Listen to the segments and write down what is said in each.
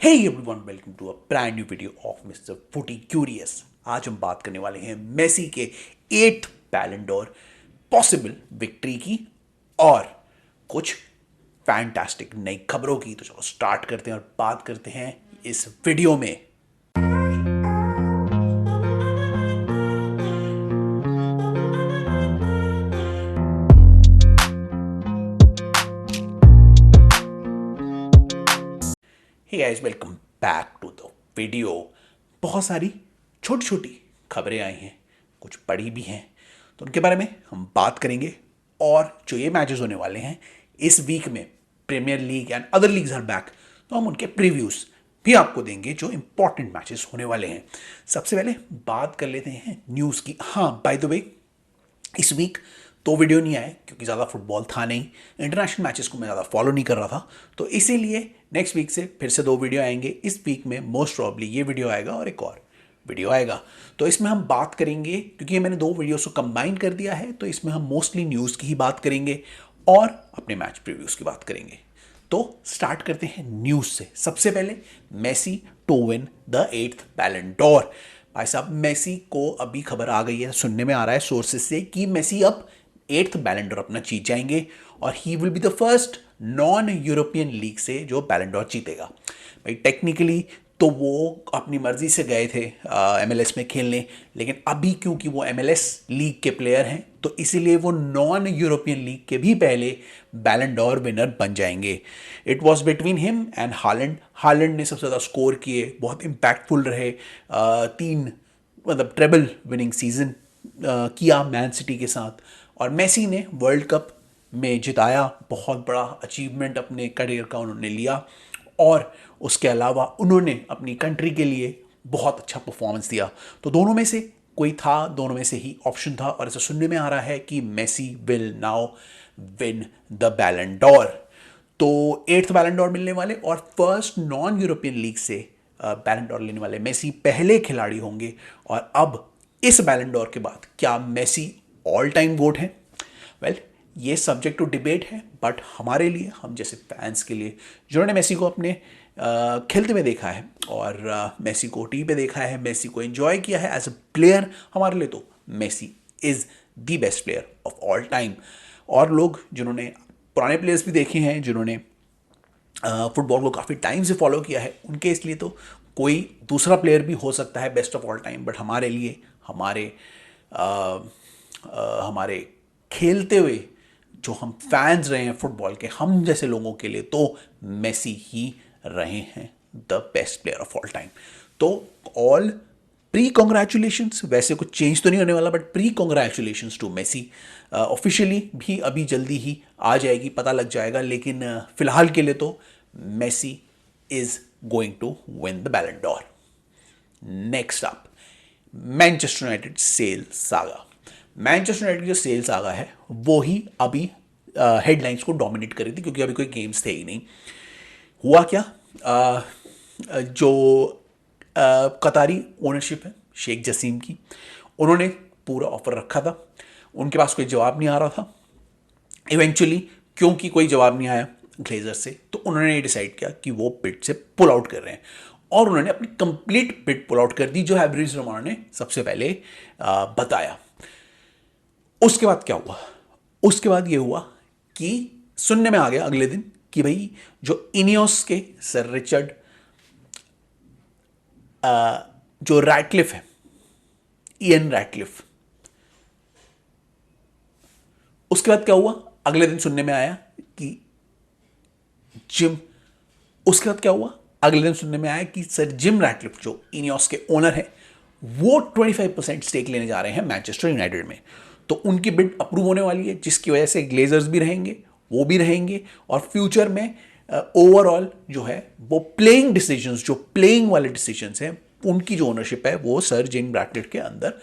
Hey everyone, welcome to a brand new video of Mr. Footy Curious। आज हम बात करने वाले हैं मेसी के 8th बैलन डोर पॉसिबल विक्ट्री की और कुछ फैंटास्टिक नई खबरों की। तो चलो स्टार्ट करते हैं और बात करते हैं इस वीडियो में। Hey guys, welcome back to the video. बहुत सारी छोटी छोटी खबरें आई हैं, कुछ बड़ी भी हैं, तो उनके बारे में हम बात करेंगे। और जो ये मैचेस होने वाले हैं इस वीक में, Premier League and other leagues are back, तो हम उनके प्रीव्यूज भी आपको देंगे जो इंपॉर्टेंट मैचेस होने वाले हैं। सबसे पहले बात कर लेते हैं न्यूज़ की। हाँ, बाय द वे, इस वीक तो वीडियो नहीं आए क्योंकि ज़्यादा फुटबॉल था नहीं, इंटरनेशनल मैचेस को मैं ज़्यादा फॉलो नहीं कर रहा था, तो इसीलिए नेक्स्ट वीक से फिर से 2 वीडियो आएंगे। इस वीक में मोस्ट प्रॉब्ली ये वीडियो आएगा और एक और वीडियो आएगा। तो इसमें हम बात करेंगे, क्योंकि मैंने 2 वीडियोस को कंबाइन कर दिया है, तो इसमें हम मोस्टली न्यूज़ की ही बात करेंगे और अपने मैच प्रीव्यूज़ की बात करेंगे। तो स्टार्ट करते हैं न्यूज़ से। सबसे पहले, Messi to win the 8th बैलन डोर। भाई साहब, मेसी को अभी खबर आ गई है, सुनने में आ रहा है सोर्सेज से कि मेसी अब 8th बैलन डोर अपना जीत जाएंगे और he will be the first non European league से जो बैलन डोर जीतेगा। भाई टेक्निकली तो वो अपनी मर्जी से गए थे MLS में खेलने, लेकिन अभी क्योंकि वो MLS लीग के प्लेयर हैं तो इसीलिए वो नॉन यूरोपियन लीग के भी पहले बैलन डोर विनर बन जाएंगे। It was between him and Holland. Holland ने सबसे ज़्यादा स्कोर किए, बहुत इम्पैक्टफुल रहे, 3 मतलब ट्रेबल विनिंग सीजन किया मैन सिटी के साथ। और मेसी ने वर्ल्ड कप में जिताया, बहुत बड़ा अचीवमेंट अपने करियर का उन्होंने लिया। और उसके अलावा उन्होंने अपनी कंट्री के लिए बहुत अच्छा परफॉर्मेंस दिया। तो दोनों में से कोई था, दोनों में से ही ऑप्शन था, और ऐसा सुनने में आ रहा है कि Messi will now win the Ballon d'Or. तो 8th बैलन डोर मिलने वाले और फर्स्ट नॉन यूरोपियन लीग से बैलन डोर लेने वाले मेसी पहले खिलाड़ी होंगे। और अब इस बैलन डोर के बाद क्या मेसी ऑल टाइम गोट है? वेल, ये सब्जेक्ट टू डिबेट है, बट हमारे लिए, हम जैसे फैंस के लिए जिन्होंने मेसी को अपने खेलते हुए देखा है और मेसी को टीवी पे देखा है, मेसी को एंजॉय किया है एज अ प्लेयर, हमारे लिए तो Messi is the best player of all time. और लोग जिन्होंने पुराने प्लेयर्स भी देखे हैं, जिन्होंने फुटबॉल को काफ़ी टाइम से फॉलो किया है, उनके इसलिए तो कोई दूसरा प्लेयर भी हो सकता है best of all time, but हमारे लिए, हमारे खेलते हुए जो हम फैंस रहे हैं फुटबॉल के, हम जैसे लोगों के लिए तो मेसी ही रहे हैं the best player of all time. तो ऑल प्री कॉन्ग्रेचुलेशंस, वैसे कुछ चेंज तो नहीं होने वाला, but pre congratulations to Messi. Officially भी अभी जल्दी ही आ जाएगी, पता लग जाएगा, लेकिन फिलहाल के लिए तो Messi is going to win the Ballon d'Or. Next up, Manchester United sale saga. Manchester United जो सेल सागा है वो ही अभी हेडलाइंस को डोमिनेट कर रही थी, क्योंकि अभी कोई गेम्स थे ही नहीं। हुआ क्या, जो कतारी ओनरशिप है शेख जसीम की, उन्होंने पूरा ऑफर रखा था, उनके पास कोई जवाब नहीं आ रहा था। इवेंचुअली क्योंकि कोई जवाब नहीं आया ग्लेजर से, तो उन्होंने ये डिसाइड किया कि वो बिड से पुल आउट कर रहे हैं, और उन्होंने अपनी कंप्लीट बिड पुल आउट कर दी, जो फैब्रिज़ियो रोमानो ने सबसे पहले बताया। उसके बाद क्या हुआ? उसके बाद ये हुआ कि सुनने में आ गया अगले दिन कि भाई जो इनियोस के सर रिचर्ड, जो रैटक्लिफ है, इयन रैटक्लिफ, उसके बाद क्या हुआ? अगले दिन सुनने में आया कि जिम, उसके बाद क्या हुआ? अगले दिन सुनने में आया कि सर जिम रैटक्लिफ जो इनियोस के ओनर है, वो 25% स्टेक लेने जा रहे हैं मैनचेस्टर यूनाइटेड में। तो उनकी बिड अप्रूव होने वाली है, जिसकी वजह से ग्लेजर्स भी रहेंगे, वो भी रहेंगे, और फ्यूचर में ओवरऑल जो है वो प्लेइंग डिसीजंस, जो प्लेइंग वाले डिसीजंस हैं, उनकी जो ओनरशिप है वो सर जिम रैटक्लिफ के अंदर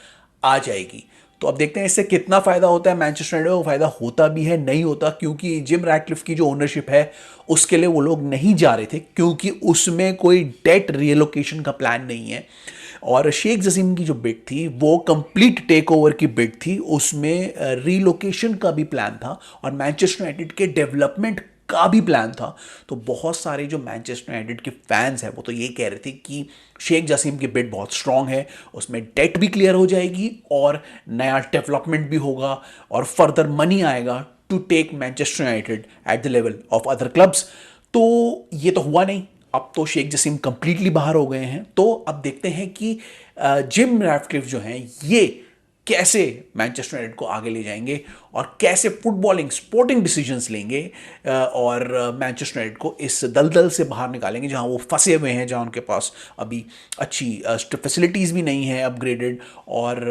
आ जाएगी। तो अब देखते हैं इससे कितना फ़ायदा होता है मैनचेस्टर यूनाइटेड को, फ़ायदा होता भी है नहीं होता, क्योंकि जिम रैटक्लिफ की जो ओनरशिप है उसके लिए वो लोग नहीं जा रहे थे, क्योंकि उसमें कोई डेट रिलोकेशन का प्लान नहीं है। और शेख जसीम की जो बिड थी वो कंप्लीट टेक ओवर की बिड थी, उसमें रीलोकेशन का भी प्लान था और मैनचेस्टर यूनाइटेड के डेवलपमेंट का भी प्लान था। तो बहुत सारे जो मैनचेस्टर यूनाइटेड के फैंस हैं वो तो ये कह रहे थे कि शेख जसीम की बिड बहुत स्ट्रांग है, उसमें डेट भी क्लियर हो जाएगी और नया डेवलपमेंट भी होगा और फर्दर मनी आएगा to take Manchester United at the level of other clubs. तो ये तो हुआ नहीं, अब तो शेख जसीम कंप्लीटली बाहर हो गए हैं। तो अब देखते हैं कि जिम रैटक्लिफ जो हैं ये कैसे मैनचेस्टर यूनाइटेड को आगे ले जाएंगे और कैसे फुटबॉलिंग स्पोर्टिंग डिसीजंस लेंगे और मैनचेस्टर यूनाइटेड को इस दलदल से बाहर निकालेंगे जहां वो फंसे हुए हैं, जहां उनके पास अभी अच्छी फैसिलिटीज़ भी नहीं है अपग्रेडेड और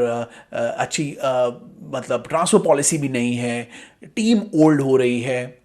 अच्छी मतलब ट्रांसफर पॉलिसी भी नहीं है, टीम ओल्ड हो रही है,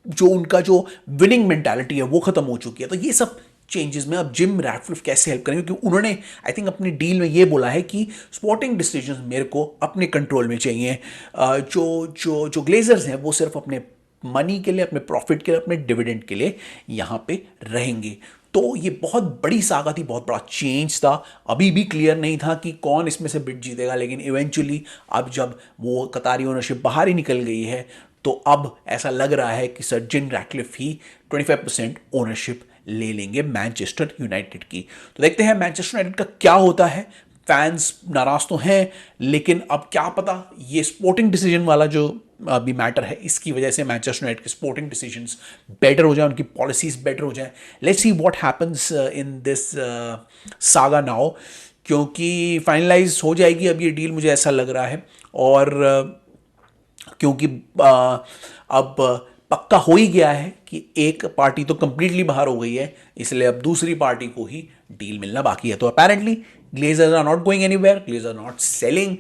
जो उनका जो विनिंग मेंटालिटी है वो खत्म हो चुकी है। तो ये सब चेंजेस में अब जिम रैटक्लिफ कैसे हेल्प करेंगे, क्योंकि उन्होंने आई थिंक अपनी डील में ये बोला है कि स्पोर्टिंग डिसीजंस मेरे को अपने कंट्रोल में चाहिए। जो जो जो ग्लेजर्स हैं वो सिर्फ अपने मनी के लिए, अपने प्रॉफिट के लिए, अपने डिविडेंड के लिए यहाँ पे रहेंगे। तो ये बहुत बड़ी सागा थी, बहुत बड़ा चेंज था। अभी भी क्लियर नहीं था कि कौन इसमें से बिड जीतेगा, लेकिन इवेंचुअली अब जब वो कतारी ओनरशिप बाहर ही निकल गई है तो अब ऐसा लग रहा है कि सर जिम रैटक्लिफ ही 25% ओनरशिप ले लेंगे मैनचेस्टर यूनाइटेड की। तो देखते हैं मैनचेस्टर यूनाइटेड का क्या होता है। फैंस नाराज तो हैं, लेकिन अब क्या पता ये स्पोर्टिंग डिसीजन वाला जो अभी मैटर है इसकी वजह से मैनचेस्टर यूनाइटेड के स्पोर्टिंग डिसीजंस बेटर हो जाए, उनकी पॉलिसीज बेटर हो जाए। Let's see what happens in this saga now, क्योंकि फाइनलाइज हो जाएगी अब ये डील, मुझे ऐसा लग रहा है। और क्योंकि अब पक्का हो ही गया है कि एक पार्टी तो कंप्लीटली बाहर हो गई है, इसलिए अब दूसरी पार्टी को ही डील मिलना बाकी है। तो apparently Glazers are not going anywhere, Glazers are not selling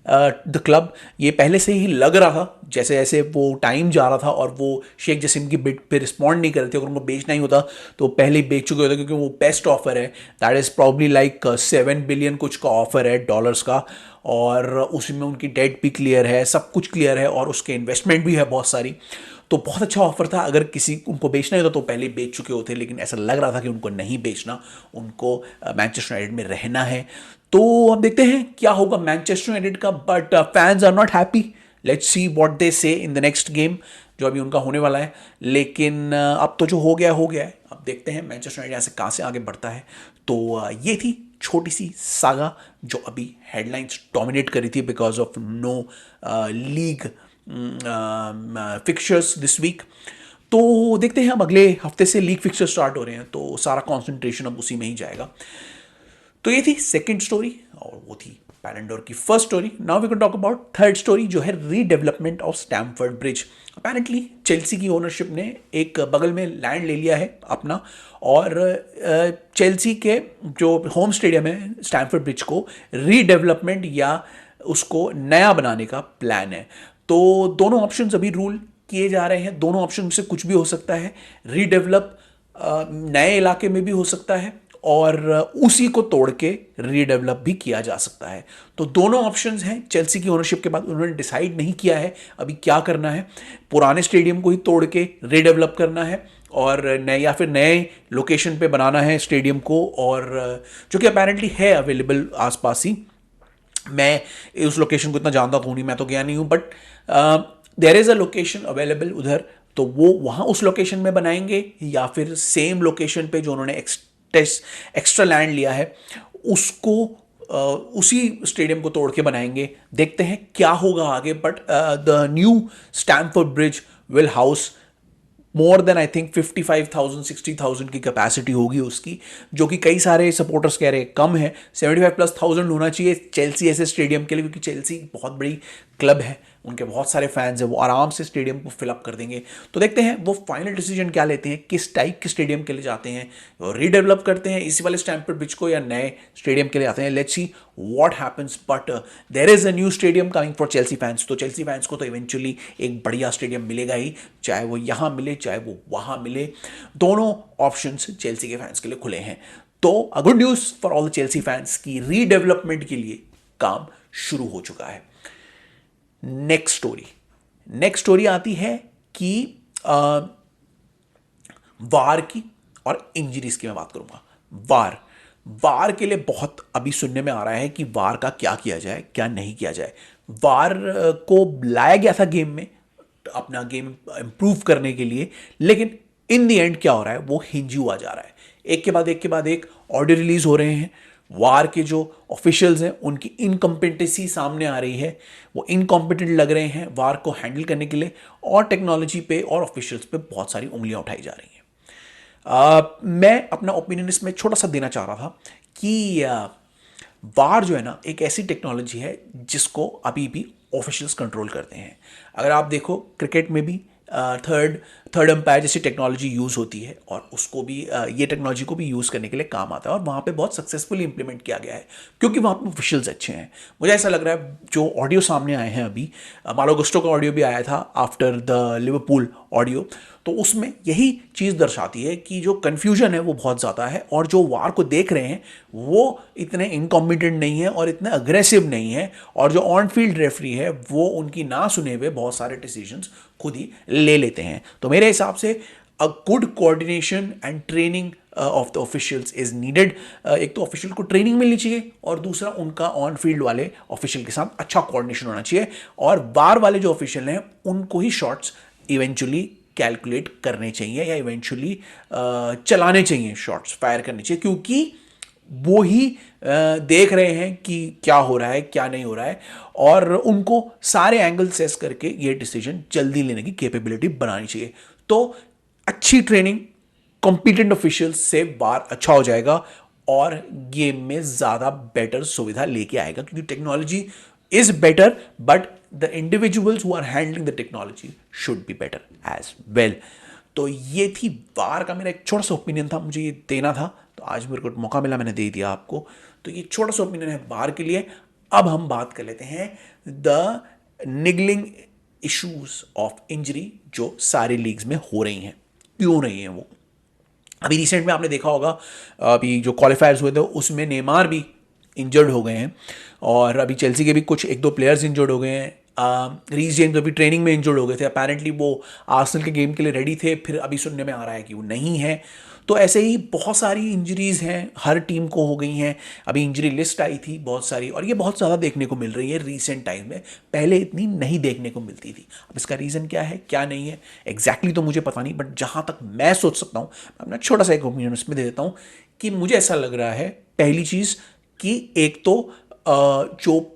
the club. ये पहले से ही लग रहा था, जैसे जैसे वो टाइम जा रहा था और वो शेख जसीम की बिड पे रिस्पॉन्ड नहीं कर रहे थे। अगर उनको बेचना ही होता तो पहले ही बेच चुके होते, क्योंकि वो बेस्ट ऑफर है, that is probably like 7 billion कुछ का ऑफर है डॉलर्स का, और उसमें उनकी डेट भी क्लियर है, सब कुछ क्लियर है और उसके इन्वेस्टमेंट भी है बहुत सारी। तो बहुत अच्छा ऑफर था, अगर किसी उनको बेचना ही होता तो पहले बेच चुके होते, लेकिन ऐसा लग रहा था कि उनको नहीं बेचना, उनको मैनचेस्टर यूनाइटेड में रहना है। तो अब देखते हैं क्या होगा मैनचेस्टर यूनाइटेड का, but fans are not happy. Let's see what they say in the next game जो अभी उनका होने वाला है। लेकिन अब तो जो हो गया हो गया है, अब देखते हैं मैनचेस्टर यूनाइटेड यहाँ से कहाँ से आगे बढ़ता है। तो ये थी छोटी सी सागा जो अभी हेडलाइंस डोमिनेट करी थी because of no league fixtures this week. तो देखते हैं अब अगले हफ्ते से लीग फिक्चर स्टार्ट हो रहे हैं, तो सारा कॉन्सेंट्रेशन अब उसी में ही जाएगा। तो ये थी सेकंड स्टोरी और वो थी पैलेंडोर की first story. Now we can talk about third story जो है redevelopment of Stamford Bridge. Apparently Chelsea की ओनरशिप ने एक बगल में लैंड ले लिया है अपना, और चेल्सी के जो होम स्टेडियम है स्टैमफोर्ड ब्रिज को रीडेवलपमेंट या उसको नया बनाने का प्लान है। तो दोनों ऑप्शंस अभी रूल किए जा रहे हैं, दोनों ऑप्शन से कुछ भी हो सकता है। रीडेवलप नए इलाके में भी हो सकता है और उसी को तोड़ के रीडेवलप भी किया जा सकता है। तो दोनों ऑप्शंस हैं। चेल्सी की ओनरशिप के बाद उन्होंने डिसाइड नहीं किया है अभी क्या करना है, पुराने स्टेडियम को ही तोड़ के रीडेवलप करना है और नए या फिर नए लोकेशन पे बनाना है स्टेडियम को, और जो कि अपेरेंटली है अवेलेबल आसपास ही। मैं उस लोकेशन को इतना जानता तो नहीं, मैं तो गया नहीं हूँ, but there is a location available उधर। तो वो वहाँ उस लोकेशन में बनाएंगे या फिर सेम लोकेशन पे जो उन्होंने एक्स्ट्रा लैंड लिया है उसको उसी स्टेडियम को तोड़ के बनाएंगे। देखते हैं क्या होगा आगे, but the new Stamford Bridge will house more than I think 55,000 60,000 की कैपेसिटी होगी उसकी, जो कि कई सारे सपोर्टर्स कह रहे हैं कम है। 75,000+ होना चाहिए चेल्सी ऐसे स्टेडियम के लिए, क्योंकि चेल्सी बहुत बड़ी क्लब है, उनके बहुत सारे फैंस हैं, वो आराम से स्टेडियम को फिलअप कर देंगे। तो देखते हैं वो फाइनल डिसीजन क्या लेते हैं, किस टाइप के स्टेडियम के लिए जाते हैं, रीडेवलप करते हैं इसी वाले स्टैमफोर्ड ब्रिज को या नए स्टेडियम के लिए आते हैं। Let's see what happens, but there is a new stadium coming for Chelsea fans. तो चेल्सी फैंस को तो इवेंचुअली एक बढ़िया स्टेडियम मिलेगा ही, चाहे वो यहाँ मिले चाहे वो वहाँ मिले, दोनों ऑप्शंस चेल्सी के फैंस के लिए खुले हैं। तो a good news for all the Chelsea fans की रीडेवलपमेंट के लिए काम शुरू हो चुका है। नेक्स्ट स्टोरी आती है कि वार की और इंजरीज की मैं बात करूंगा। वार के लिए बहुत अभी सुनने में आ रहा है कि वार का क्या किया जाए क्या नहीं किया जाए। वार को लाया गया था गेम में अपना गेम इम्प्रूव करने के लिए, लेकिन इन द एंड क्या हो रहा है, वो हिंज हुआ जा रहा है। एक के बाद एक ऑडियो रिलीज हो रहे हैं, वार के जो ऑफिशियल्स हैं उनकी इनकम्पिटेंसी सामने आ रही है, वो इनकॉम्पिटेंट लग रहे हैं वार को हैंडल करने के लिए, और टेक्नोलॉजी पे और ऑफिशियल्स पे बहुत सारी उंगलियां उठाई जा रही हैं। मैं अपना ओपिनियन इसमें छोटा सा देना चाह रहा था कि वार जो है ना, एक ऐसी टेक्नोलॉजी है जिसको अभी भी ऑफिशियल्स कंट्रोल करते हैं। अगर आप देखो क्रिकेट में भी थर्ड अंपायर जैसी टेक्नोलॉजी यूज़ होती है, और उसको भी ये टेक्नोलॉजी को भी यूज़ करने के लिए काम आता है, और वहाँ पे बहुत सक्सेसफुली इंप्लीमेंट किया गया है क्योंकि वहाँ पे ऑफिशियल्स अच्छे हैं। मुझे ऐसा लग रहा है जो ऑडियो सामने आए हैं अभी, मालो गुस्टो का ऑडियो भी आया था आफ्टर द लिवरपूल ऑडियो, तो उसमें यही चीज़ दर्शाती है कि जो कन्फ्यूजन है वो बहुत ज़्यादा है, और जो वार को देख रहे हैं वो इतने इनकॉम्पिटेंट नहीं है और इतने अग्रेसिव नहीं है, और जो ऑन फील्ड रेफरी है वो उनकी ना सुने हुए बहुत सारे डिसीजंस खुद ही ले लेते हैं। तो मेरे हिसाब से a good coordination and training of the officials is needed. एक तो ऑफिशियल को ट्रेनिंग मिलनी चाहिए, और दूसरा उनका ऑन फील्ड वाले ऑफिशियल के साथ अच्छा कोऑर्डिनेशन होना चाहिए, और वार वाले जो ऑफिशियल हैं उनको ही शॉट्स इवेंचुअली कैलकुलेट करने चाहिए, या इवेंचुअली चलाने चाहिए, शॉट्स फायर करने चाहिए, क्योंकि वो ही देख रहे हैं कि क्या हो रहा है क्या नहीं हो रहा है, और उनको सारे एंगल सेस करके ये डिसीजन जल्दी लेने की कैपेबिलिटी बनानी चाहिए। तो अच्छी ट्रेनिंग कॉम्पिटेंट ऑफिशियल्स से बार अच्छा हो जाएगा, और गेम में ज़्यादा बेटर सुविधा लेके आएगा, क्योंकि technology is better, but the individuals who are handling the technology should be better as well. तो ये थी वार का मेरा एक छोटा सा ओपिनियन था, मुझे ये देना था, तो आज मेरे को मौका मिला, मैंने दे दिया आपको। तो ये छोटा सा ओपिनियन है वार के लिए। अब हम बात कर लेते हैं द निगलिंग इश्यूज ऑफ इंजरी जो सारी लीग्स में हो रही हैं, क्यों रही हैं वो। अभी रिसेंट में आपने देखा होगा, अभी जो क्वालिफायर्स हुए थे उसमें नेमार भी इंजर्ड हो गए हैं, और अभी चेल्सी के भी कुछ एक दो प्लेयर्स इंजर्ड हो गए हैं। रीस जेम्स अभी ट्रेनिंग में इंजर्ड हो गए थे, अपेरेंटली वो आर्सेनल के गेम के लिए रेडी थे, फिर अभी सुनने में आ रहा है कि वो नहीं है। तो ऐसे ही बहुत सारी इंजरीज हैं, हर टीम को हो गई हैं। अभी इंजरी लिस्ट आई थी बहुत सारी, और ये बहुत ज़्यादा देखने को मिल रही है रीसेंट टाइम में, पहले इतनी नहीं देखने को मिलती थी। अब इसका रीज़न क्या है क्या नहीं है एग्जैक्टली तो मुझे पता नहीं, बट जहाँ तक मैं सोच सकता हूँ, मैं अपना छोटा सा एक ओपिनियन उसमें दे देता हूँ कि मुझे ऐसा लग रहा है, पहली चीज़ कि एक तो जो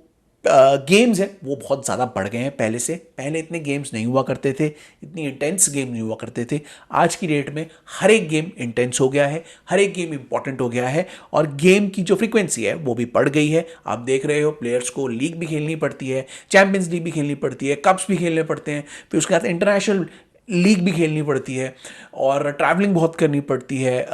गेम्स हैं वो बहुत ज़्यादा बढ़ गए हैं पहले से। पहले इतने गेम्स नहीं हुआ करते थे, इतनी इंटेंस गेम नहीं हुआ करते थे। आज की डेट में हर एक गेम इंटेंस हो गया है, हर एक गेम इंपॉर्टेंट हो गया है, और गेम की जो फ्रीक्वेंसी है वो भी बढ़ गई है। आप देख रहे हो प्लेयर्स को लीग भी खेलनी पड़ती है, चैंपियंस लीग भी खेलनी पड़ती है, कप्स भी खेलने पड़ते हैं, फिर उसके बाद इंटरनेशनल लीग भी खेलनी पड़ती है, और ट्रैवलिंग बहुत करनी पड़ती है।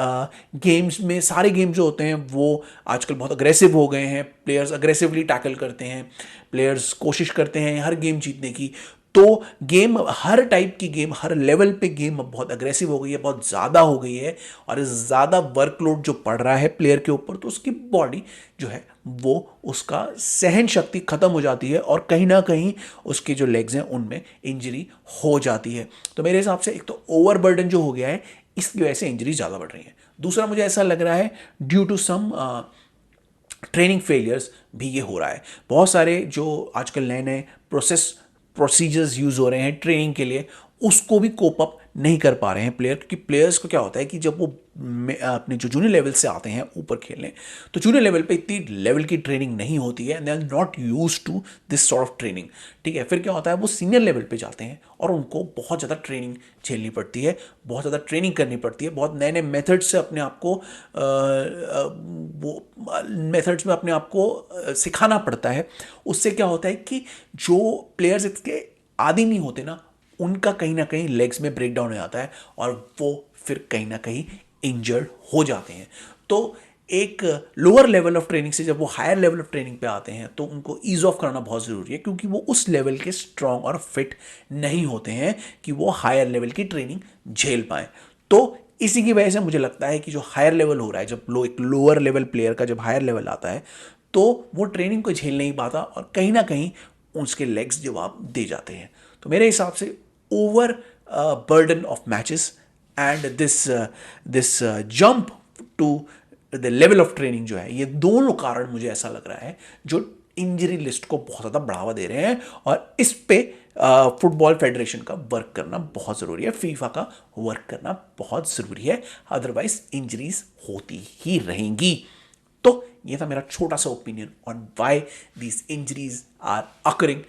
गेम्स में सारे गेम्स जो होते हैं वो आजकल बहुत अग्रेसिव हो गए हैं, प्लेयर्स अग्रेसिवली टैकल करते हैं, प्लेयर्स कोशिश करते हैं हर गेम जीतने की। तो गेम, हर टाइप की गेम, हर लेवल पे गेम अब बहुत अग्रेसिव हो गई है, बहुत ज़्यादा हो गई है, और ज़्यादा वर्कलोड जो पड़ रहा है प्लेयर के ऊपर, तो उसकी बॉडी जो है वो, उसका सहन शक्ति खत्म हो जाती है, और कहीं ना कहीं उसके जो लेग्स हैं उनमें इंजरी हो जाती है। तो मेरे हिसाब से एक तो ओवरबर्डन जो हो गया है, इसकी वजह से इंजरी ज़्यादा बढ़ रही है। दूसरा मुझे ऐसा लग रहा है due to some training failures भी ये हो रहा है। बहुत सारे जो आजकल नए नए प्रोसीजर्स यूज़ हो रहे हैं ट्रेनिंग के लिए, उसको भी कोप अप नहीं कर पा रहे हैं प्लेयर, क्योंकि प्लेयर्स को क्या होता है कि जब वो अपने जो जूनियर लेवल से आते हैं ऊपर खेलने, तो जूनियर लेवल पे इतनी लेवल की ट्रेनिंग नहीं होती है, and they are not use to this sort of training. ठीक है, फिर क्या होता है, वो सीनियर लेवल पे जाते हैं और उनको बहुत ज़्यादा ट्रेनिंग झेलनी पड़ती है, बहुत ज़्यादा ट्रेनिंग करनी पड़ती है, बहुत नए नए मेथड्स से अपने आप को वो मेथड्स में अपने आप को सिखाना पड़ता है। उससे क्या होता है कि जो प्लेयर्स इसके आदी नहीं होते ना, उनका कहीं ना कहीं लेग्स में ब्रेक डाउन हो जाता है, और वो फिर कहीं ना कहीं इंजर्ड हो जाते हैं। तो एक लोअर लेवल ऑफ ट्रेनिंग से जब वो हायर लेवल ऑफ ट्रेनिंग पे आते हैं, तो उनको ईज ऑफ कराना बहुत ज़रूरी है, क्योंकि वो उस लेवल के स्ट्रांग और फिट नहीं होते हैं कि वो हायर लेवल की ट्रेनिंग झेल पाएँ। तो इसी की वजह से मुझे लगता है कि जो हायर लेवल हो रहा है, जब एक लोअर लेवल प्लेयर का जब हायर लेवल आता है, तो वो ट्रेनिंग को झेल नहीं पाता, और कहीं ना कहीं उसके लेग्स जवाब दे जाते हैं। तो मेरे हिसाब से over burden of matches and this jump to the level of training जो है, ये दोनों कारण मुझे ऐसा लग रहा है जो इंजरी लिस्ट को बहुत ज़्यादा बढ़ावा दे रहे हैं, और इस पे फुटबॉल फेडरेशन का वर्क करना बहुत ज़रूरी है, फीफा का वर्क करना बहुत ज़रूरी है, अदरवाइज इंजरीज होती ही रहेंगी। तो ये था मेरा छोटा सा opinion on why these injuries are occurring,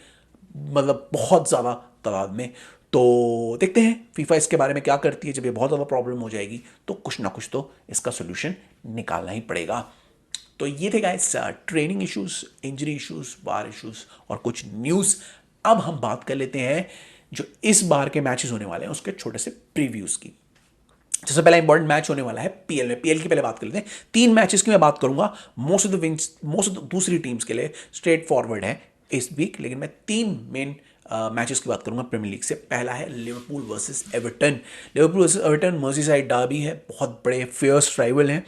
मतलब बहुत ज़्यादा तादाद में। तो देखते हैं फीफा इसके बारे में क्या करती है। जब ये बहुत ज़्यादा प्रॉब्लम हो जाएगी तो कुछ ना कुछ तो इसका सोल्यूशन निकालना ही पड़ेगा। तो ये थे guys training issues, injury issues, war issues और कुछ न्यूज़। अब हम बात कर लेते हैं जो इस बार के मैचेस होने वाले हैं उसके छोटे से प्रीव्यूज की। सबसे पहला इंपॉर्टेंट मैच होने वाला है पीएल में। पीएल की पहले बात कर लेते हैं। 3 मैचेस की मैं बात करूंगा। Most of the wins, most of the दूसरी टीम्स के लिए स्ट्रेट फॉरवर्ड है इस वीक, लेकिन मैं 3 मेन मैचेस की बात करूंगा प्रीमियर लीग से। पहला है Liverpool versus Everton. Liverpool versus Everton Merseyside derby है, बहुत बड़े फेयर्स राइवल हैं,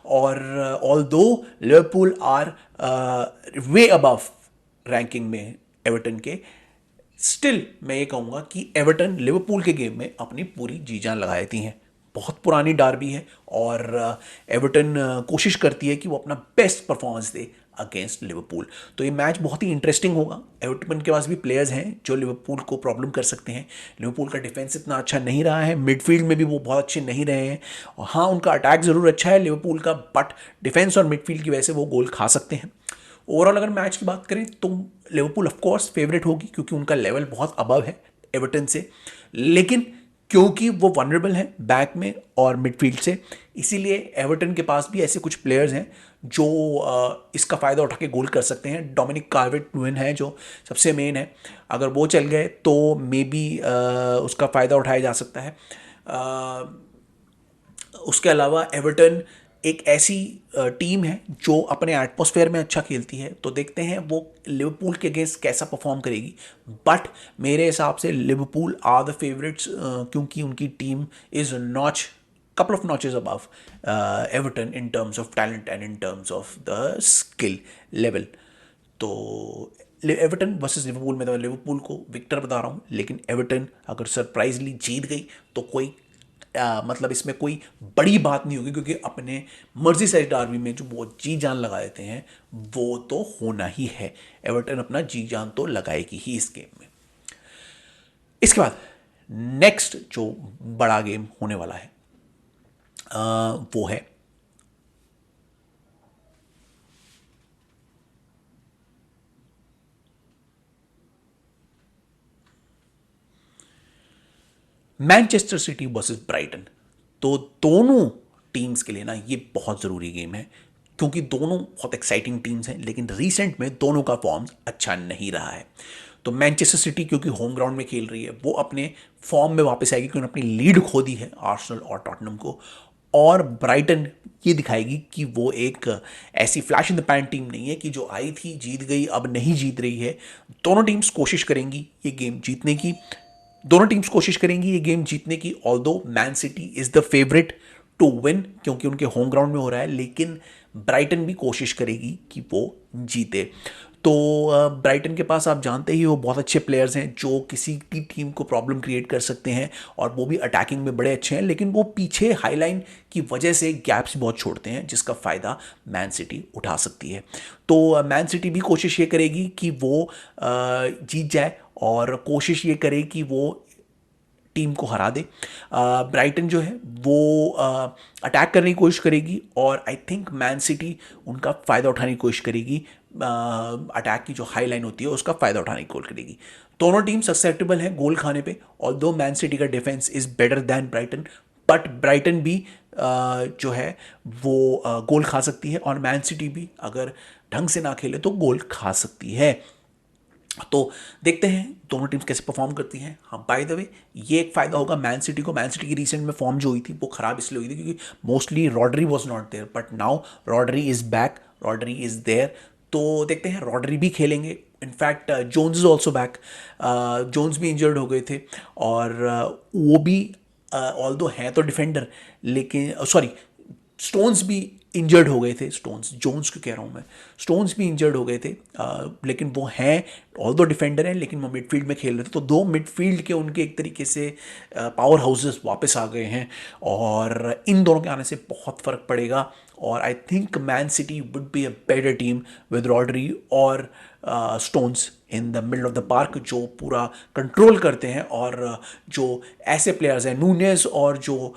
और although Liverpool are way above ranking में एवर्टन के, स्टिल मैं ये कहूँगा कि एवर्टन लिवरपूल के गेम में अपनी पूरी जी जान लगा देती हैं। बहुत पुरानी डार्बी है और एवर्टन कोशिश करती है कि वो अपना बेस्ट परफॉर्मेंस दे अगेंस्ट लिवरपूल। तो ये मैच बहुत ही इंटरेस्टिंग होगा। एवर्टन के पास भी प्लेयर्स हैं जो लिवरपूल को प्रॉब्लम कर सकते हैं। लिवरपूल का डिफेंस इतना अच्छा नहीं रहा है, मिडफील्ड में भी वो बहुत अच्छे नहीं रहे हैं, और हाँ उनका अटैक ज़रूर अच्छा है लिवरपूल का, बट डिफेंस और मिडफील्ड की वजह से वो गोल खा सकते हैं। ओवरऑल अगर मैच की बात करें तो लिवरपूल ऑफ कोर्स फेवरेट होगी क्योंकि उनका लेवल बहुत अबव है एवर्टन से, लेकिन क्योंकि वो वनरेबल हैं बैक में और मिडफील्ड से, इसीलिए एवर्टन के पास भी ऐसे कुछ प्लेयर्स हैं जो इसका फ़ायदा उठा के गोल कर सकते हैं। डोमिनिक कार्वेट-लुइन है जो सबसे मेन है, अगर वो चल गए तो मे बी उसका फ़ायदा उठाया जा सकता है। उसके अलावा एवर्टन एक ऐसी टीम है जो अपने एटमॉस्फेयर में अच्छा खेलती है, तो देखते हैं वो लिवरपूल के अगेंस्ट कैसा परफॉर्म करेगी। बट मेरे हिसाब से लिवरपूल आर द फेवरेट्स, क्योंकि उनकी team is notch couple of notches above Everton in terms of talent and in terms of the skill level. तो एवर्टन वर्सेस लिवरपूल में तो मैं लिवरपूल को विक्टर बता रहा हूँ, लेकिन एवर्टन अगर सरप्राइजली जीत गई तो कोई मतलब इसमें कोई बड़ी बात नहीं होगी, क्योंकि अपने मर्सीसाइड डार्बी में जो वो जी जान लगा देते हैं वो तो होना ही है। एवर्टन अपना जी जान तो लगाएगी ही इस गेम में। इसके बाद नेक्स्ट जो बड़ा गेम होने वाला है वो है मैनचेस्टर सिटी वर्सेस ब्राइटन। तो दोनों टीम्स के लिए ना ये बहुत ज़रूरी गेम है, क्योंकि दोनों बहुत एक्साइटिंग टीम्स हैं, लेकिन रीसेंट में दोनों का फॉर्म अच्छा नहीं रहा है। तो मैनचेस्टर सिटी क्योंकि होम ग्राउंड में खेल रही है, वो अपने फॉर्म में वापस आएगी, क्योंकि उन्होंने अपनी लीड खो दी है आर्सेनल और टॉटनम को। और ब्राइटन ये दिखाएगी कि वो एक ऐसी flash in the pan team नहीं है कि जो आई थी जीत गई अब नहीं जीत रही है। दोनों टीम्स कोशिश करेंगी ये गेम जीतने की, दोनों टीम्स कोशिश करेंगी ये गेम जीतने की। Although Man City is the favourite to win क्योंकि उनके होम ग्राउंड में हो रहा है, लेकिन ब्राइटन भी कोशिश करेगी कि वो जीते। तो ब्राइटन के पास आप जानते ही वो बहुत अच्छे प्लेयर्स हैं जो किसी की टीम को प्रॉब्लम क्रिएट कर सकते हैं, और वो भी अटैकिंग में बड़े अच्छे हैं, लेकिन वो पीछे हाईलाइन की वजह से गैप्स बहुत छोड़ते हैं, जिसका फ़ायदा मैन सिटी उठा सकती है। तो मैन सिटी भी कोशिश ये करेगी कि वो जीत जाए, और कोशिश ये करे कि वो टीम को हरा दे। ब्राइटन जो है वो अटैक करने की कोशिश करेगी, और आई थिंक मैन सिटी उनका फ़ायदा उठाने की कोशिश करेगी, अटैक की जो हाई लाइन होती है उसका फ़ायदा उठाने की कोशिश करेगी। दोनों टीम ससेप्टेबल हैं गोल खाने पे, ऑल्दो मैन सिटी का defence is better than Brighton, but Brighton भी जो है वो गोल खा सकती है, और मैन सिटी भी अगर ढंग से ना खेले तो गोल खा सकती है। तो देखते हैं दोनों टीम्स कैसे परफॉर्म करती हैं। हाँ, बाय द वे ये एक फ़ायदा होगा मैन सिटी को। मैन सिटी की रिसेंट में फॉर्म जो हुई थी वो ख़राब इसलिए हुई थी क्योंकि mostly Rodri was not there, but now Rodri is back, Rodri is there. तो देखते हैं रॉड्री भी खेलेंगे। In fact Jones is also back, Jones भी इंजर्ड हो गए थे, और वो भी ऑल्दो हैं तो डिफेंडर, लेकिन सॉरी स्टोन्स भी इंजर्ड हो गए थे स्टोन्स, जोन्स को कह रहा हूँ मैं, स्टोन्स भी इंजर्ड हो गए थे, लेकिन वो हैं ऑल दो डिफेंडर हैं, लेकिन वो मिडफील्ड में खेल रहे थे। तो दो मिडफील्ड के उनके एक तरीके से पावर हाउसेस वापस आ गए हैं, और इन दोनों के आने से बहुत फ़र्क पड़ेगा। और I think Man City would be a better team with Rodri और Stones in the middle of the park, जो पूरा कंट्रोल करते हैं, और जो ऐसे प्लेयर्स हैं नूनेस और जो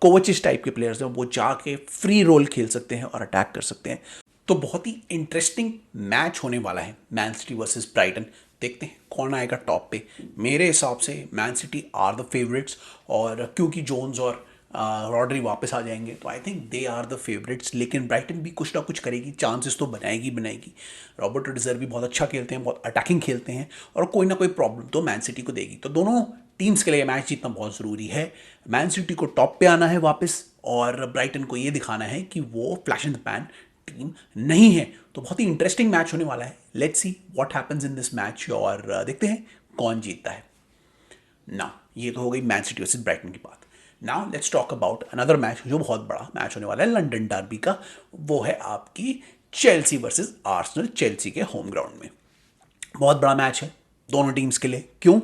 कोवचिस टाइप के प्लेयर्स हैं, वो जाके फ्री रोल खेल सकते हैं और अटैक कर सकते हैं। तो बहुत ही इंटरेस्टिंग मैच होने वाला है मैन सिटी वर्सेस ब्राइटन। देखते हैं कौन आएगा टॉप पे। मेरे हिसाब से Man City are the favourites, और क्योंकि जोन्स और रॉड्री वापस आ जाएंगे तो I think they are the favourites. लेकिन ब्राइटन भी कुछ ना कुछ करेगी, चांसेस तो बनाएगी। रॉबर्ट डिजर्वी भी बहुत अच्छा खेलते हैं, बहुत अटैकिंग खेलते हैं, और कोई ना कोई प्रॉब्लम तो मैन सिटी को देगी। तो दोनों टीम्स के लिए मैच जीतना बहुत ज़रूरी है। मैन सिटी को टॉप पे आना है वापस, और ब्राइटन को ये दिखाना है कि वो flash in the pan team नहीं है। तो बहुत ही इंटरेस्टिंग मैच होने वाला है। Let's see what happens in this match, और देखते हैं कौन जीतता है ना। ये तो हो गई मैन सिटी वर्सेस ब्राइटन की बात। Now let's talk about another match जो बहुत बड़ा मैच होने वाला है लंदन डर्बी का। वो है आपकी चेल्सी वर्सेस आर्सेनल, चेल्सी के होम ग्राउंड में। बहुत बड़ा मैच है दोनों टीम्स के लिए। क्यों?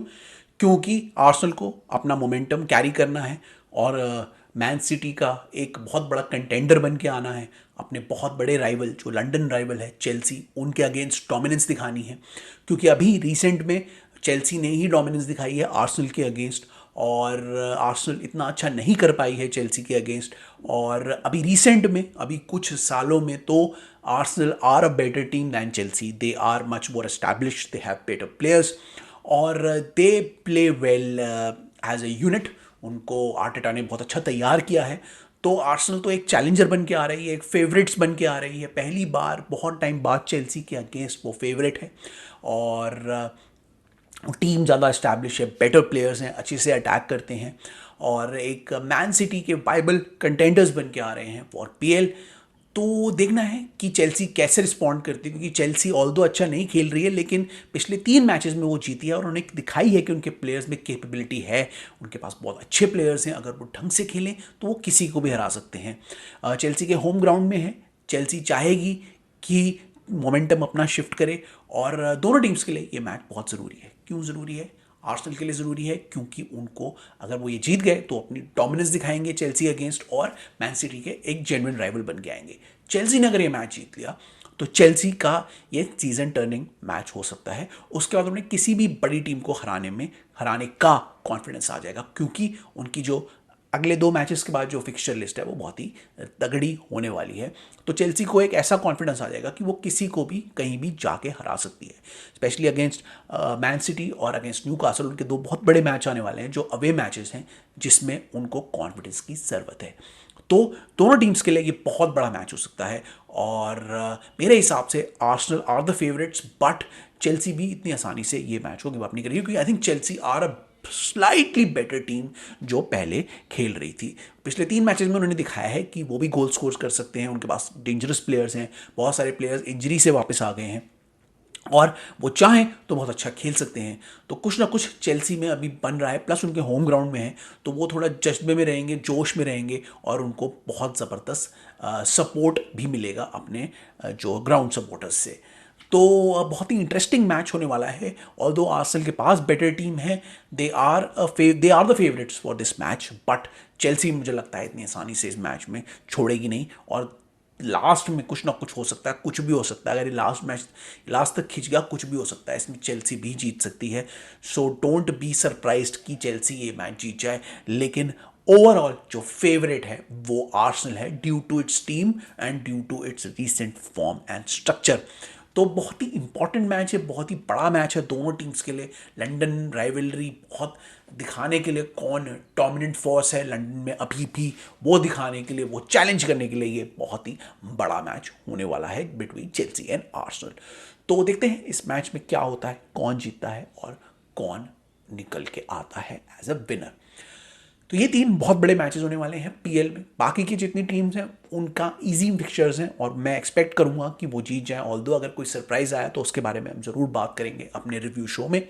क्योंकि आर्सेनल को अपना मोमेंटम कैरी करना है, और मैन सिटी का एक बहुत बड़ा कंटेंडर बन के आना है। अपने बहुत बड़े राइवल जो लंदन राइवल है चेल्सी, उनके अगेंस्ट डोमिनेंस दिखानी है। क्योंकि अभी रिसेंट में चेल्सी ने ही डोमिनेंस दिखाई है आर्सेनल के अगेंस्ट, और आर्सेनल इतना अच्छा नहीं कर पाई है चेल्सी के अगेंस्ट। और अभी रिसेंट में, अभी कुछ सालों में तो Arsenal are a better team than Chelsea. They are much more established, they have better players, और they play well as a unit. उनको आर्टेटा ने बहुत अच्छा तैयार किया है। तो आर्सेनल तो एक चैलेंजर बन के आ रही है, एक फेवरेट्स बन के आ रही है। पहली बार बहुत टाइम बाद चेल्सी के अगेंस्ट वो फेवरेट है, और टीम ज़्यादा इस्टेब्लिश है, बेटर प्लेयर्स हैं, अच्छे से अटैक करते हैं, और एक मैन सिटी के वाइबल कंटेंडर्स बन के आ रहे हैं फॉर पीएल। तो देखना है कि चेल्सी कैसे रिस्पॉन्ड करती है, क्योंकि चेल्सी ऑल्दो अच्छा नहीं खेल रही है, लेकिन पिछले 3 मैचेस में वो जीती है, और उन्होंने दिखाई है कि उनके प्लेयर्स में कैपेबिलिटी है। उनके पास बहुत अच्छे प्लेयर्स हैं, अगर वो ढंग से खेलें तो वो किसी को भी हरा सकते हैं। चेल्सी के होम ग्राउंड में है। चेल्सी चाहेगी कि मोमेंटम अपना शिफ्ट करे, और दोनों टीम्स के लिए ये मैच बहुत ज़रूरी है। क्यों ज़रूरी है? आर्सेनल के लिए ज़रूरी है क्योंकि उनको, अगर वो ये जीत गए तो अपनी डोमिनेंस दिखाएंगे चेल्सी अगेंस्ट, और मैन सिटी के एक जेन्युइन राइवल बन के आएंगे। चेल्सी ने अगर ये मैच जीत लिया तो चेल्सी का ये सीजन टर्निंग मैच हो सकता है। उसके बाद उन्हें किसी भी बड़ी टीम को हराने का कॉन्फिडेंस आ जाएगा, क्योंकि उनकी जो अगले 2 मैचेस के बाद जो फिक्सचर लिस्ट है वो बहुत ही तगड़ी होने वाली है। तो चेल्सी को एक ऐसा कॉन्फिडेंस आ जाएगा कि वो किसी को भी कहीं भी जाके हरा सकती है, स्पेशली अगेंस्ट मैन सिटी और अगेंस्ट न्यूकासल। उनके 2 बहुत बड़े मैच आने वाले हैं जो अवे मैचेस हैं, जिसमें उनको कॉन्फिडेंस की ज़रूरत है। तो दोनों टीम्स के लिए ये बहुत बड़ा मैच हो सकता है, और मेरे हिसाब से Arsenal are the favourites, but Chelsea भी इतनी आसानी से ये मैच को गिव अप नहीं करेगी, क्योंकि I think Chelsea are a slightly better team जो पहले खेल रही थी। पिछले 3 मैचेस में उन्होंने दिखाया है कि वो भी गोल स्कोर कर सकते हैं। उनके पास डेंजरस प्लेयर्स हैं, बहुत सारे प्लेयर्स इंजरी से वापस आ गए हैं, और वो चाहें तो बहुत अच्छा खेल सकते हैं। तो कुछ ना कुछ चेल्सी में अभी बन रहा है, प्लस उनके होम ग्राउंड में है, तो वो थोड़ा जज्बे में रहेंगे, जोश में रहेंगे, और उनको बहुत ज़बरदस्त सपोर्ट भी मिलेगा अपने जो ग्राउंड सपोर्टर्स से। तो बहुत ही इंटरेस्टिंग मैच होने वाला है। ऑल्दो आर्सेनल के पास बेटर टीम है, they are the favourites for this match, but Chelsea मुझे लगता है इतनी आसानी से इस मैच में छोड़ेगी नहीं, और लास्ट में कुछ ना कुछ हो सकता है, कुछ भी हो सकता है। अगर ये लास्ट मैच लास्ट तक खिंच गया, कुछ भी हो सकता है, इसमें चेल्सी भी जीत सकती है। सो डोंट बी सरप्राइज्ड कि चेल्सी ये मैच जीत जाए, लेकिन ओवरऑल जो फेवरेट है वो आर्सेनल है, due to its team and due to its recent form and structure. तो बहुत ही इंपॉर्टेंट मैच है, बहुत ही बड़ा मैच है दोनों टीम्स के लिए। लंदन राइवलरी बहुत दिखाने के लिए कौन डोमिनेंट फोर्स है लंदन में अभी भी, वो दिखाने के लिए, वो चैलेंज करने के लिए ये बहुत ही बड़ा मैच होने वाला है बिटवीन चेल्सी एंड आर्सेनल। तो देखते हैं इस मैच में क्या होता है, कौन जीतता है और कौन निकल के आता है एज अ विनर। तो ये 3 बहुत बड़े मैचेस होने वाले हैं पीएल में। बाकी की जितनी टीम्स हैं उनका इजी फिक्चर्स हैं, और मैं एक्सपेक्ट करूंगा कि वो जीत जाएं। ऑल्दो अगर कोई सरप्राइज आया तो उसके बारे में हम ज़रूर बात करेंगे अपने रिव्यू शो में।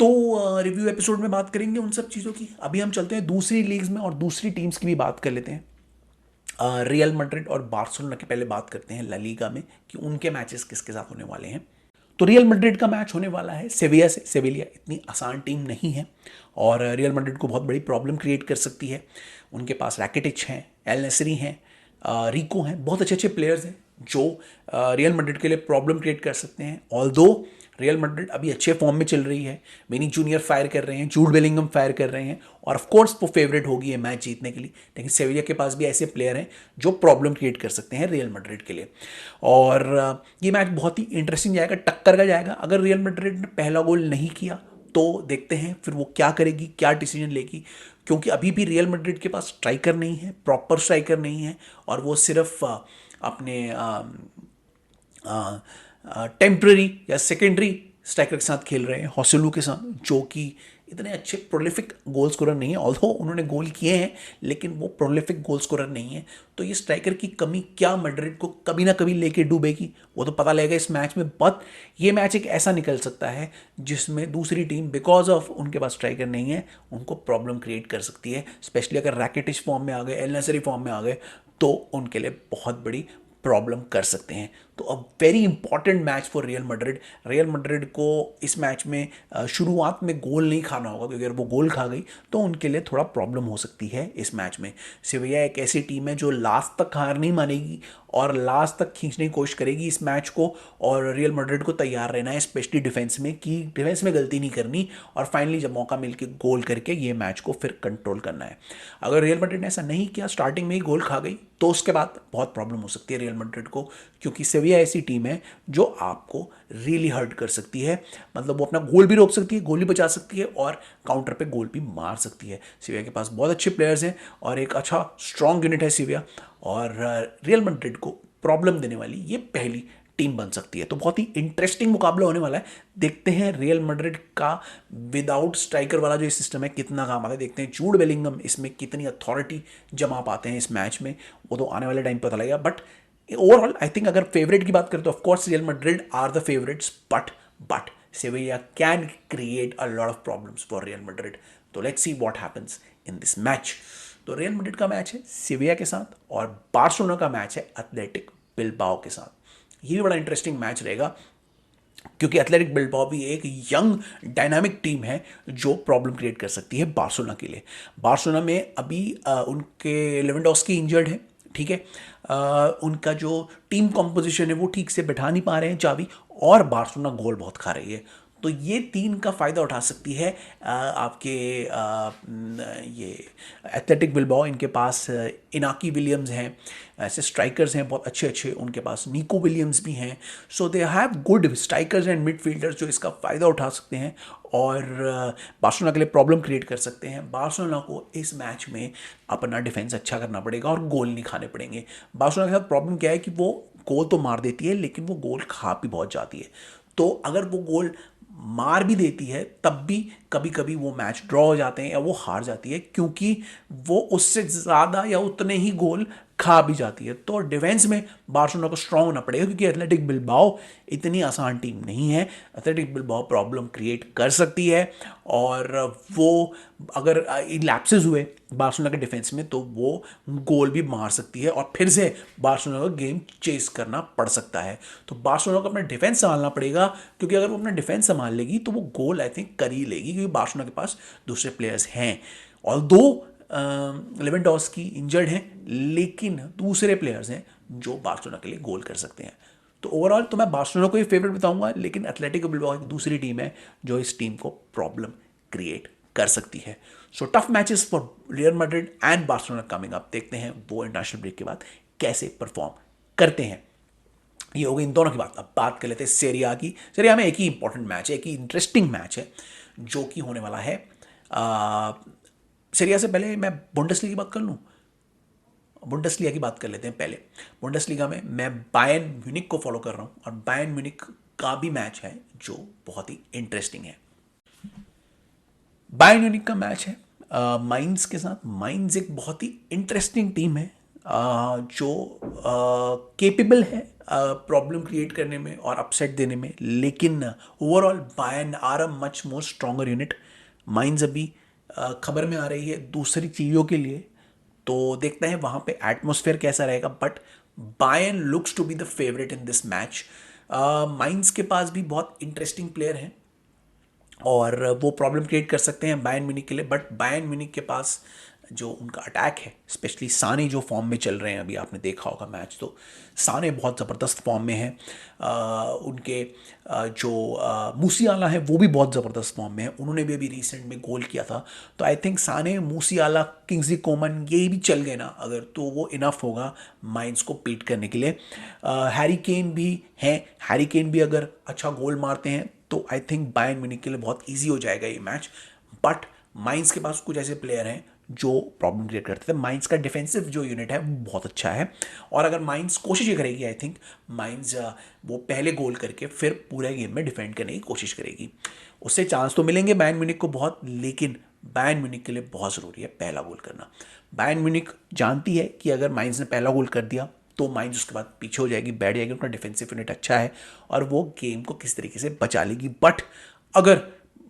तो रिव्यू एपिसोड में बात करेंगे उन सब चीज़ों की। अभी हम चलते हैं दूसरी लीग्स में और दूसरी टीम्स की भी बात कर लेते हैं। रियल मैड्रिड और बार्सिलोना की पहले बात करते हैं ला लीगा में कि उनके मैचेस किसके साथ होने वाले हैं। तो रियल मैड्रिड का मैच होने वाला है सेविया से। सेविलिया इतनी आसान टीम नहीं है और रियल मैड्रिड को बहुत बड़ी प्रॉब्लम क्रिएट कर सकती है। उनके पास रैकिटिच हैं, एल नेसरी हैं, रिको हैं, बहुत अच्छे अच्छे प्लेयर्स हैं जो रियल मैड्रिड के लिए प्रॉब्लम क्रिएट कर सकते हैं। ऑल्दो रियल मैड्रिड अभी अच्छे फॉर्म में चल रही है, विनी जूनियर फायर कर रहे हैं, जूड बेलिंगम फायर कर रहे हैं और ऑफ कोर्स वो फेवरेट होगी ये मैच जीतने के लिए। लेकिन सेविलिया के पास भी ऐसे प्लेयर हैं जो प्रॉब्लम क्रिएट कर सकते हैं रियल मैड्रिड के लिए। और ये मैच बहुत ही इंटरेस्टिंग जाएगा, टक्कर का जाएगा। अगर रियल मैड्रिड ने पहला गोल नहीं किया तो देखते हैं फिर वो क्या करेगी, क्या डिसीजन लेगी, क्योंकि अभी भी रियल मैड्रिड के पास स्ट्राइकर नहीं है, प्रॉपर स्ट्राइकर नहीं है और वो सिर्फ अपने टेम्प्रेरी या सेकेंडरी स्ट्राइकर के साथ खेल रहे हैं, हॉसेलू के साथ, जो कि इतने अच्छे प्रोलिफिक गोल स्कोरर नहीं है। ऑल्दो उन्होंने गोल किए हैं लेकिन वो प्रोलिफिक गोल स्कोरर नहीं है। तो ये स्ट्राइकर की कमी क्या मैड्रिड को कभी ना कभी लेके डूबेगी वो तो पता लगेगा इस मैच में। बट ये मैच एक ऐसा निकल सकता है जिसमें दूसरी टीम बिकॉज ऑफ उनके पास स्ट्राइकर नहीं है उनको प्रॉब्लम क्रिएट कर सकती है। स्पेशली अगर रैकेटिश फॉर्म में आ गए, एल नेसरी फॉर्म में आ गए तो उनके लिए बहुत बड़ी प्रॉब्लम कर सकते हैं। तो a very important match for Real Madrid. Real Madrid को इस मैच में शुरुआत में गोल नहीं खाना होगा, क्योंकि अगर वो गोल खा गई तो उनके लिए थोड़ा प्रॉब्लम हो सकती है इस मैच में। सेविया एक ऐसी टीम है जो लास्ट तक हार नहीं मानेगी और लास्ट तक खींचने की कोशिश करेगी इस मैच को। और रियल मैड्रिड को तैयार रहना है स्पेशली डिफेंस में, कि डिफेंस में गलती नहीं करनी और फाइनली जब मौका मिल के गोल करके ये मैच को फिर कंट्रोल करना है। अगर रियल मैड्रिड ने ऐसा नहीं किया, स्टार्टिंग में ही गोल खा गई, तो उसके बाद बहुत प्रॉब्लम हो सकती है रियल मैड्रिड को, क्योंकि सेविया ऐसी टीम है जो आपको रियली हर्ट कर सकती है। मतलब वो अपना गोल भी रोक सकती है, गोल भी बचा सकती है और काउंटर पे गोल भी मार सकती है। सेविया के पास बहुत अच्छे प्लेयर्स हैं और एक अच्छा स्ट्रॉन्ग यूनिट है सेविया, और रियल मैड्रिड को प्रॉब्लम देने वाली ये पहली टीम बन सकती है। तो बहुत ही इंटरेस्टिंग मुकाबला होने वाला है। देखते हैं रियल मैड्रिड का विदाउट स्ट्राइकर वाला जो सिस्टम है कितना काम आता है। देखते हैं जूड बेलिंगम इसमें कितनी अथॉरिटी जमा पाते हैं इस मैच में, वो तो आने वाले टाइम पता लगेगा। बट ओवरऑल आई थिंक अगर फेवरेट की बात करें तो of course Real Madrid are the favourites, but Sevilla can create a lot of problems for Real Madrid. तो let's see what happens in this match. तो रियल मैड्रिड का match है Sevilla के साथ और बार्सिलोना का मैच है एथलेटिक बिल्बाओ के साथ। ये भी बड़ा इंटरेस्टिंग मैच रहेगा क्योंकि एथलेटिक बिल्बाओ भी एक यंग डायनामिक टीम है जो प्रॉब्लम क्रिएट कर सकती है बार्सिलोना के लिए। बार्सिलोना में अभी उनके लेवेंडोस्की इंजर्ड है, ठीक है। उनका जो टीम कॉम्पोजिशन है वो ठीक से बैठा नहीं पा रहे हैं चाबी, और बार्सिलोना गोल बहुत खा रही है। तो ये तीन का फ़ायदा उठा सकती है आपके ये एथलेटिक बिल्बाओ। इनके पास इनाकी विलियम्स हैं, ऐसे स्ट्राइकर्स हैं बहुत अच्छे अच्छे, उनके पास निको विलियम्स भी हैं। So they have good strikers and midfielders जो इसका फ़ायदा उठा सकते हैं और बार्सिलोना के लिए प्रॉब्लम क्रिएट कर सकते हैं। बार्सिलोना को इस मैच में अपना डिफेंस अच्छा करना पड़ेगा और गोल नहीं खाने पड़ेंगे। बार्सिलोना के साथ प्रॉब्लम क्या है कि वो गोल तो मार देती है लेकिन वो गोल खा भी बहुत जाती है। तो अगर वो गोल मार भी देती है तब भी कभी कभी वो मैच ड्रॉ हो जाते हैं या वो हार जाती है, क्योंकि वो उससे ज़्यादा या उतने ही गोल खा भी जाती है। तो डिफेंस में बार्सिलोना को स्ट्रांग होना पड़ेगा, क्योंकि एथलेटिक बिल्बाओ इतनी आसान टीम नहीं है। एथलेटिक बिल्बाओ प्रॉब्लम क्रिएट कर सकती है और वो अगर लैप्सेस हुए बार्सिलोना के डिफेंस में तो वो गोल भी मार सकती है और फिर से बार्सिलोना को गेम चेस करना पड़ सकता है। तो बार्सिलोना को अपना डिफेंस संभालना पड़ेगा, क्योंकि अगर वो अपना डिफेंस संभाल लेगी तो वो गोल आई थिंक कर ही लेगी, क्योंकि बार्सिलोना के पास दूसरे प्लेयर्स हैं। और दो लेवेंडोस्की इंजर्ड हैं लेकिन दूसरे प्लेयर्स हैं जो बार्सिलोना के लिए गोल कर सकते हैं। तो ओवरऑल तो मैं बार्सिलोना को ही फेवरेट बताऊंगा, लेकिन एथलेटिको बिल्बाओ एक दूसरी टीम है जो इस टीम को प्रॉब्लम क्रिएट कर सकती है। So tough matches for Real Madrid and Barcelona coming up. देखते हैं वो इंटरनेशनल ब्रेक के बाद कैसे परफॉर्म करते हैं। ये हो गई इन दोनों की बात। अब बात कर लेते हैं सेरिया की। सेरिया में एक ही इंपॉर्टेंट मैच है, एक ही इंटरेस्टिंग मैच है जो कि होने वाला है। सेरिया से पहले मैं बुंडेसलीगा की बात कर लूँ। बुंडेसलीगा की बात कर लेते हैं पहले। बुंडेसलीगा में मैं बायर्न म्यूनिख को फॉलो कर रहा हूँ और बायर्न म्यूनिख का भी मैच है जो बहुत ही इंटरेस्टिंग है। बायर्न म्यूनिख का मैच है माइंस के साथ। माइंस एक बहुत ही इंटरेस्टिंग टीम है जो केपेबल है प्रॉब्लम क्रिएट करने में और अपसेट देने में, लेकिन overall Bayern are a much more stronger unit. Mainz अभी खबर में आ रही है दूसरी चीज़ों के लिए, तो देखते हैं वहाँ पे एटमॉस्फेयर कैसा रहेगा, but Bayern looks to be the favourite in this match. Mainz के पास भी बहुत इंटरेस्टिंग प्लेयर हैं और वो प्रॉब्लम क्रिएट कर सकते हैं बायर्न म्यूनिख के लिए, बट बायर्न म्यूनिख के पास जो उनका अटैक है, स्पेशली साने जो फॉर्म में चल रहे हैं, अभी आपने देखा होगा मैच, तो साने बहुत ज़बरदस्त फॉर्म में हैं। उनके जो मूसियाला है वो भी बहुत ज़बरदस्त फॉर्म में है, उन्होंने भी अभी रिसेंट में गोल किया था। तो I think Sane, Musiala, Kingsley Coman ये भी चल गए ना अगर, तो वो इनफ होगा माइंस को पीट करने के लिए। हैरी केन भी हैं, हैरी केन भी अगर अच्छा गोल मारते हैं तो आई थिंक बायर्न म्यूनिख के लिए बहुत इजी हो जाएगा ये मैच। बट माइंस के पास कुछ ऐसे प्लेयर हैं जो प्रॉब्लम क्रिएट करते थे। माइंस का डिफेंसिव जो यूनिट है वो बहुत अच्छा है, और अगर माइंस कोशिश ये करेगी, आई थिंक माइंस वो पहले गोल करके फिर पूरे गेम में डिफेंड करने की कोशिश करेगी। उससे चांस तो मिलेंगे बायर्न म्यूनिख को बहुत, लेकिन बायर्न म्यूनिख के लिए बहुत ज़रूरी है पहला गोल करना। बायर्न म्यूनिख जानती है कि अगर माइंस ने पहला गोल कर दिया तो माइंस उसके बाद पीछे हो जाएगी, बैठ जाएगी, उनका डिफेंसिव यूनिट अच्छा है और वो गेम को किस तरीके से बचा लेगी। बट अगर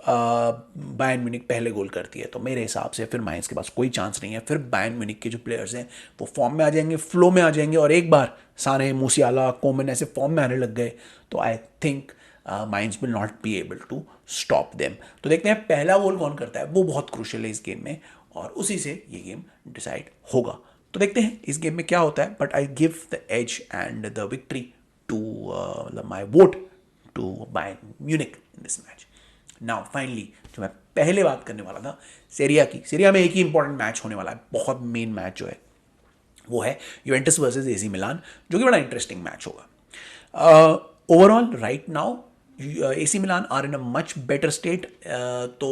बायर्न म्यूनिख पहले गोल करती है तो मेरे हिसाब से फिर माइंस के पास कोई चांस नहीं है। फिर बायर्न म्यूनिख के जो प्लेयर्स हैं वो फॉर्म में आ जाएंगे, फ्लो में आ जाएंगे, और एक बार सारे मूसियाला, कोमन ऐसे फॉर्म में आने लग गए तो I think Mainz will not be able to stop them. तो देखते हैं पहला गोल कौन करता है, वो बहुत क्रूशियल है इस गेम में, और उसी से ये गेम डिसाइड होगा। तो देखते हैं इस गेम में क्या होता है, but I give the edge and the victory to my vote to Bayern Munich in this match. Now finally जो मैं पहले बात करने वाला था सीरिया की, सीरिया में एक ही इंपॉर्टेंट मैच होने वाला है, बहुत मेन मैच जो है वो है यूवेंटस वर्सेस एसी मिलान, जो कि बड़ा इंटरेस्टिंग मैच होगा। Overall right now AC Milan are in a much better state, तो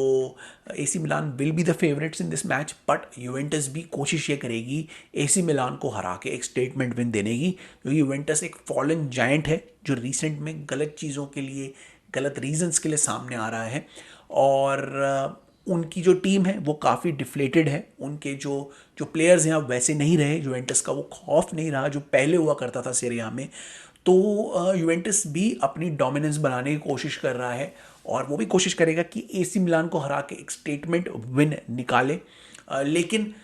AC Milan will be the favorites in this match, but Juventus भी कोशिश ये करेगी AC Milan को हरा के एक स्टेटमेंट विन देने की, क्योंकि यूवेंटस एक फॉलन जायंट है जो रिसेंट में गलत चीज़ों के लिए, गलत रीजंस के लिए सामने आ रहा है, और उनकी जो टीम है वो काफ़ी डिफ्लेटेड है, उनके जो जो प्लेयर्स हैं अब वैसे नहीं रहे, यूवेंटस का वो खौफ नहीं रहा जो पहले हुआ करता था सीरिया में। तो यूवेंटस भी अपनी डोमिनेंस बनाने की कोशिश कर रहा है, और वो भी कोशिश करेगा कि AC मिलान को हरा के एक स्टेटमेंट विन निकाले। लेकिन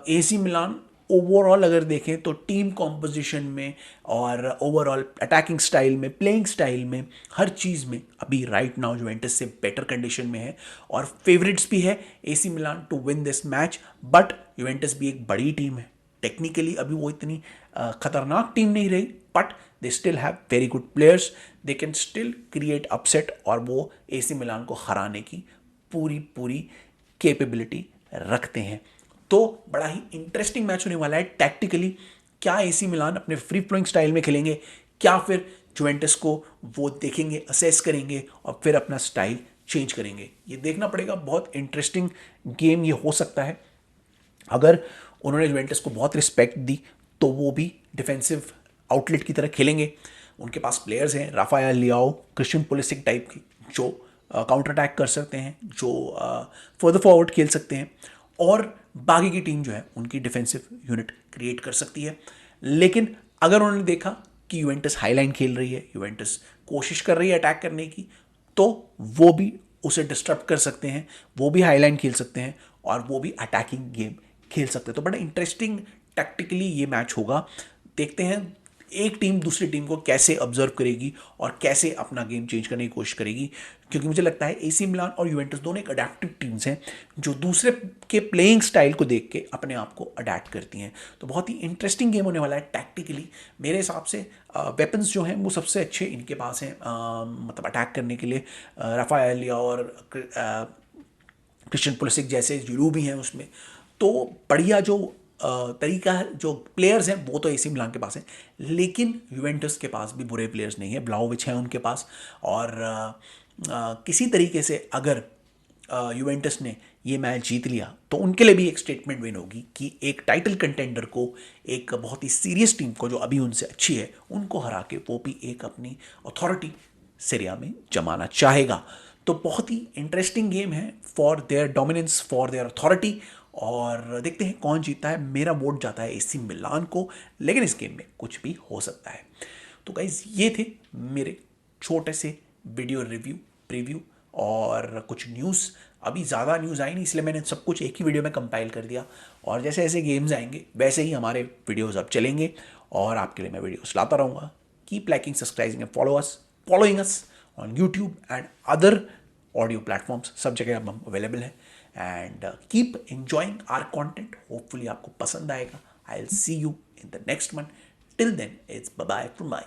AC मिलान ओवरऑल अगर देखें तो टीम कॉम्पोजिशन में और ओवरऑल अटैकिंग स्टाइल में, प्लेइंग स्टाइल में, हर चीज़ में अभी राइट नाउ यूवेंटस से बेटर कंडीशन में है, और फेवरेट्स भी है AC Milan to win this match. But Juventus भी एक बड़ी टीम है, टेक्निकली अभी वो इतनी खतरनाक टीम नहीं रही, but they still have very good players, they can still create upset, और वो AC मिलान को हराने की पूरी पूरी कैपेबिलिटी रखते हैं। तो बड़ा ही इंटरेस्टिंग मैच होने वाला है टैक्टिकली। क्या AC मिलान अपने फ्री फ्लोइंग स्टाइल में खेलेंगे, क्या फिर जुवेंटस को वो देखेंगे, असेस करेंगे और फिर अपना स्टाइल चेंज करेंगे, ये देखना पड़ेगा। बहुत इंटरेस्टिंग गेम ये हो सकता है। अगर उन्होंने जुवेंटस को बहुत रिस्पेक्ट दी तो वो भी डिफेंसिव आउटलेट की तरह खेलेंगे। उनके पास प्लेयर्स हैं, राफाएल लियाओ, क्रिश्चियन पुलिसिक टाइप की, जो काउंटर अटैक कर सकते हैं, जो फर्दर फॉरवर्ड खेल सकते हैं, और बाकी की टीम जो है उनकी डिफेंसिव यूनिट क्रिएट कर सकती है। लेकिन अगर उन्होंने देखा कि यूवेंटस हाईलाइन खेल रही है, यूवेंटस कोशिश कर रही है अटैक करने की, तो वो भी उसे डिस्टर्ब कर सकते हैं, वो भी हाईलाइन खेल सकते हैं, और वो भी अटैकिंग गेम खेल सकते हैं। तो बड़ा इंटरेस्टिंग टैक्टिकली ये मैच होगा। देखते हैं एक टीम दूसरी टीम को कैसे ऑब्जर्व करेगी और कैसे अपना गेम चेंज करने की कोशिश करेगी, क्योंकि मुझे लगता है AC मिलान और यूवेंटस दोनों एक अडेप्टिव टीम्स हैं जो दूसरे के प्लेइंग स्टाइल को देख के अपने आप को अडेप्ट करती हैं। तो बहुत ही इंटरेस्टिंग गेम होने वाला है टैक्टिकली। मेरे हिसाब से वेपन्स जो हैं वो सबसे अच्छे इनके पास हैं, मतलब अटैक करने के लिए राफाएल और क्रिश्चियन पुलिसिक जैसे जुलू भी हैं उसमें। तो बढ़िया जो तरीका है, जो प्लेयर्स हैं वो तो AC मिलान के पास है, लेकिन यूवेंटस के पास भी बुरे प्लेयर्स नहीं है, ब्लाओविच है उनके पास, और किसी तरीके से अगर यूवेंटस ने ये मैच जीत लिया तो उनके लिए भी एक स्टेटमेंट विन होगी कि एक टाइटल कंटेंडर को, एक बहुत ही सीरियस टीम को जो अभी उनसे अच्छी है, उनको हरा के वो भी एक अपनी अथॉरिटी सीरिया में जमाना चाहेगा। तो बहुत ही इंटरेस्टिंग गेम है for their dominance, for their authority, और देखते हैं कौन जीतता है। मेरा वोट जाता है AC मिलान को, लेकिन इस गेम में कुछ भी हो सकता है। तो गाइज ये थे मेरे छोटे से वीडियो रिव्यू, प्रीव्यू और कुछ न्यूज़ अभी ज़्यादा न्यूज़ आई नहीं, इसलिए मैंने सब कुछ एक ही वीडियो में कंपाइल कर दिया। और जैसे जैसे गेम्स आएंगे वैसे ही हमारे वीडियोस अब चलेंगे और आपके लिए मैं वीडियोस लाता रहूँगा। Keep liking, subscribing and following us on YouTube and other audio platforms, सब जगह अब हम अवेलेबल हैं। And keep enjoying our content, hopefully आपको पसंद आएगा। I will see you in the next one. Till then it's bye bye from my